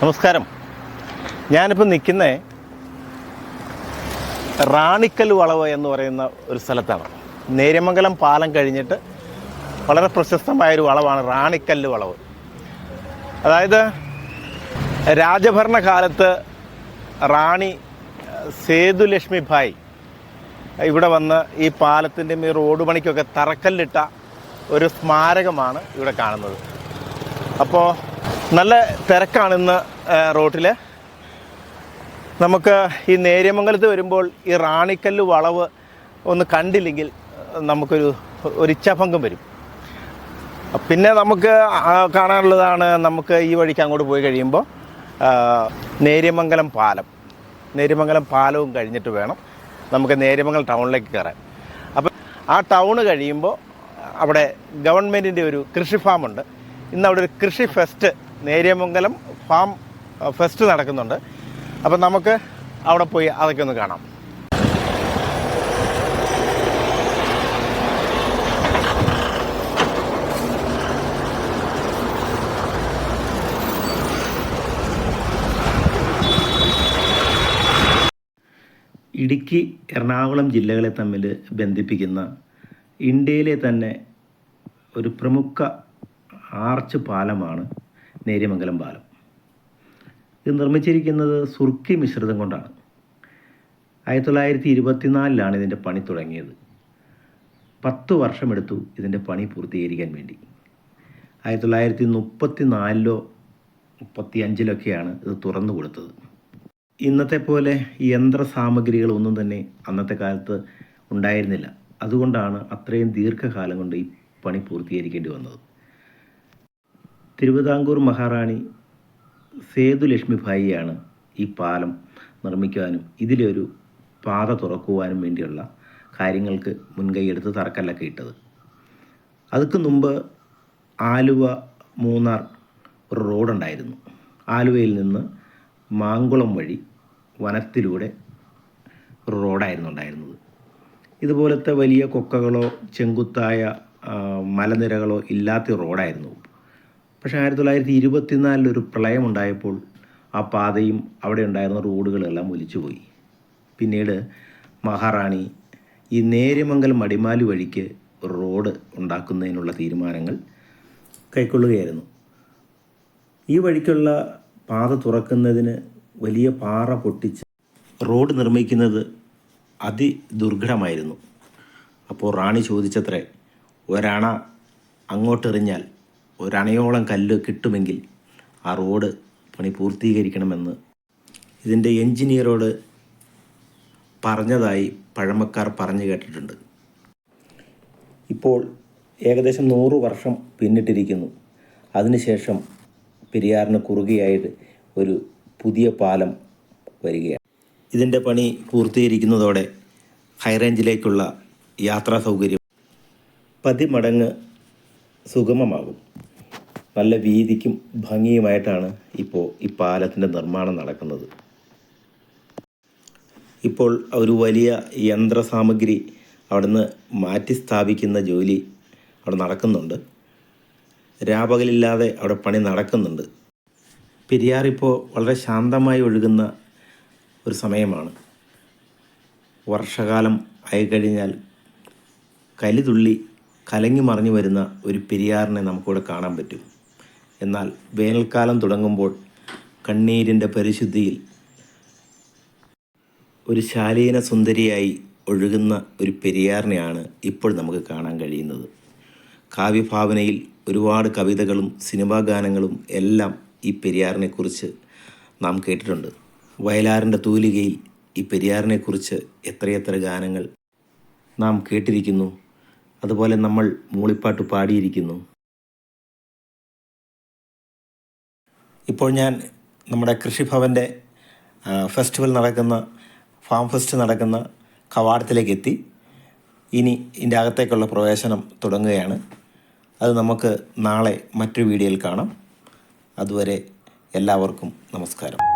നമസ്കാരം. ഞാനിപ്പോൾ നിൽക്കുന്നത് റാണിക്കൽ വളവ് എന്ന് പറയുന്ന ഒരു സ്ഥലത്താണ്. നേര്യമംഗലം പാലം കഴിഞ്ഞിട്ട് വളരെ പ്രശസ്തമായൊരു വളവാണ് റാണിക്കൽ വളവ്. അതായത് രാജഭരണകാലത്ത് റാണി സേതുലക്ഷ്മി ഭായ് ഇവിടെ വന്ന് ഈ പാലത്തിൻ്റെ റോഡ് പണിക്കൊക്കെ തറക്കല്ലിട്ട ഒരു സ്മാരകമാണ് ഇവിടെ കാണുന്നത്. അപ്പോൾ നല്ല തിരക്കാണ് ഇന്ന് റോട്ടിൽ. നമുക്ക് ഈ നേര്യമംഗലത്ത് വരുമ്പോൾ ഈ റാണിക്കല്ല് വളവ് ഒന്ന് കണ്ടില്ലെങ്കിൽ നമുക്കൊരു ഇച്ഛാഭംഗം വരും. പിന്നെ നമുക്ക് കാണാനുള്ളതാണ്, നമുക്ക് ഈ വഴിക്ക് അങ്ങോട്ട് പോയി കഴിയുമ്പോൾ നേര്യമംഗലം പാലവും കഴിഞ്ഞിട്ട് വേണം നമുക്ക് നേര്യമംഗലം ടൗണിലേക്ക് കയറാൻ. അപ്പം ആ ടൗണ് കഴിയുമ്പോൾ അവിടെ ഗവൺമെൻറ്റിൻ്റെ ഒരു കൃഷി ഫാമുണ്ട്. ഇന്ന് അവിടെ ഒരു കൃഷി ഫെസ്റ്റ്, നേര്യമംഗലം ഫാം ഫെസ്റ്റ് നടക്കുന്നുണ്ട്. അപ്പം നമുക്ക് അവിടെ പോയി അതൊക്കെ ഒന്ന് കാണാം. ഇടുക്കി, എറണാകുളം ജില്ലകളെ തമ്മിൽ ബന്ധിപ്പിക്കുന്ന ഇന്ത്യയിലെ തന്നെ ഒരു പ്രമുഖ ആർച്ച് പാലമാണ് നേര്യമംഗലം പാലം. ഇത് നിർമ്മിച്ചിരിക്കുന്നത് സുർക്കി മിശ്രിതം കൊണ്ടാണ്. 1924 ഇതിൻ്റെ പണി തുടങ്ങിയത്. 10 വർഷമെടുത്തു ഇതിൻ്റെ പണി പൂർത്തീകരിക്കാൻ വേണ്ടി. 1934 35 ഇത് തുറന്നു കൊടുത്തത്. ഇന്നത്തെ പോലെ യന്ത്ര സാമഗ്രികളൊന്നും തന്നെ അന്നത്തെ കാലത്ത് ഉണ്ടായിരുന്നില്ല. അതുകൊണ്ടാണ് അത്രയും ദീർഘകാലം കൊണ്ട് ഈ പണി പൂർത്തീകരിക്കേണ്ടി വന്നത്. തിരുവിതാംകൂർ മഹാറാണി സേതുലക്ഷ്മി ഭായിയാണ് ഈ പാലം നിർമ്മിക്കുവാനും ഇതിലൊരു പാത തുറക്കുവാനും വേണ്ടിയുള്ള കാര്യങ്ങൾക്ക് മുൻകൈയെടുത്ത് തറക്കല്ലൊക്കെ ഇട്ടത്. അതൊക്കെ മുമ്പ് ആലുവ മൂന്നാർ ഒരു റോഡുണ്ടായിരുന്നു. ആലുവയിൽ നിന്ന് മാങ്കുളം വഴി വനത്തിലൂടെ ഒരു റോഡായിരുന്നു ഉണ്ടായിരുന്നത്. ഇതുപോലത്തെ വലിയ കൊക്കകളോ ചെങ്കുത്തായ മലനിരകളോ ഇല്ലാത്ത റോഡായിരുന്നു. പക്ഷേ 1924 ഒരു പ്രളയമുണ്ടായപ്പോൾ ആ പാതയും അവിടെ ഉണ്ടായിരുന്ന റോഡുകളെല്ലാം ഒലിച്ചുപോയി. പിന്നീട് മഹാറാണി ഈ നേര്യമംഗലം അടിമാലി വഴിക്ക് റോഡ് ഉണ്ടാക്കുന്നതിനുള്ള തീരുമാനങ്ങൾ കൈക്കൊള്ളുകയായിരുന്നു. ഈ വഴിക്കുള്ള പാത തുറക്കുന്നതിന് വലിയ പാറ പൊട്ടിച്ച് റോഡ് നിർമ്മിക്കുന്നത് അതിദുർഘടമായിരുന്നു. അപ്പോൾ റാണി ചോദിച്ചത്രേ, ഒരണ അങ്ങോട്ടെറിഞ്ഞാൽ ഒരണയോളം കല്ല് കിട്ടുമെങ്കിൽ ആ റോഡ് പണി പൂർത്തീകരിക്കണമെന്ന് ഇതിൻ്റെ എൻജിനീയറോട് പറഞ്ഞതായി പഴമക്കാർ പറഞ്ഞു കേട്ടിട്ടുണ്ട്. ഇപ്പോൾ ഏകദേശം 100 വർഷം പിന്നിട്ടിരിക്കുന്നു. അതിനുശേഷം പെരിയാറിന് കുറുകെയായിട്ട് ഒരു പുതിയ പാലം വരികയാണ്. ഇതിൻ്റെ പണി പൂർത്തീകരിക്കുന്നതോടെ ഹൈറേഞ്ചിലേക്കുള്ള യാത്രാ സൗകര്യം 10 മടങ്ങ് സുഗമമാകും. നല്ല വീതിക്കും ഭംഗിയുമായിട്ടാണ് ഇപ്പോൾ ഈ പാലത്തിൻ്റെ നിർമ്മാണം നടക്കുന്നത്. ഇപ്പോൾ ഒരു വലിയ യന്ത്രസാമഗ്രി അവിടുന്ന് മാറ്റി സ്ഥാപിക്കുന്ന ജോലി അവിടെ നടക്കുന്നുണ്ട്. രാപകലില്ലാതെ അവിടെ പണി നടക്കുന്നുണ്ട്. പെരിയാർ ഇപ്പോൾ വളരെ ശാന്തമായി ഒഴുകുന്ന ഒരു സമയമാണ്. വർഷകാലം ആയിക്കഴിഞ്ഞാൽ കലിതുള്ളി കലങ്ങി മറിഞ്ഞു വരുന്ന ഒരു പെരിയാറിനെ നമുക്കിവിടെ കാണാൻ പറ്റും. എന്നാൽ വേനൽക്കാലം തുടങ്ങുമ്പോൾ കണ്ണീരിൻ്റെ പരിശുദ്ധിയിൽ ഒരു ശാലീന സുന്ദരിയായി ഒഴുകുന്ന ഒരു പെരിയാറിനെയാണ് ഇപ്പോൾ നമുക്ക് കാണാൻ കഴിയുന്നത്. കാവ്യഭാവനയിൽ ഒരുപാട് കവിതകളും സിനിമാ ഗാനങ്ങളും എല്ലാം ഈ പെരിയാറിനെക്കുറിച്ച് നാം കേട്ടിട്ടുണ്ട്. വയലാറിൻ്റെ തൂലികയിൽ ഈ പെരിയാറിനെക്കുറിച്ച് എത്രയെത്ര ഗാനങ്ങൾ നാം കേട്ടിരിക്കുന്നു. അതുപോലെ നമ്മൾ മൂളിപ്പാട്ട് പാടിയിരിക്കുന്നു. ഇപ്പോൾ ഞാൻ നമ്മുടെ കൃഷിഭവൻ്റെ ഫാം ഫെസ്റ്റ് നടക്കുന്ന കവാടത്തിലേക്ക് എത്തി. ഇനി ഇതിൻ്റെ അകത്തേക്കുള്ള പ്രവേശനം തുടങ്ങുകയാണ്. അത് നമുക്ക് നാളെ മറ്റൊരു വീഡിയോയിൽ കാണാം. അതുവരെ എല്ലാവർക്കും നമസ്കാരം.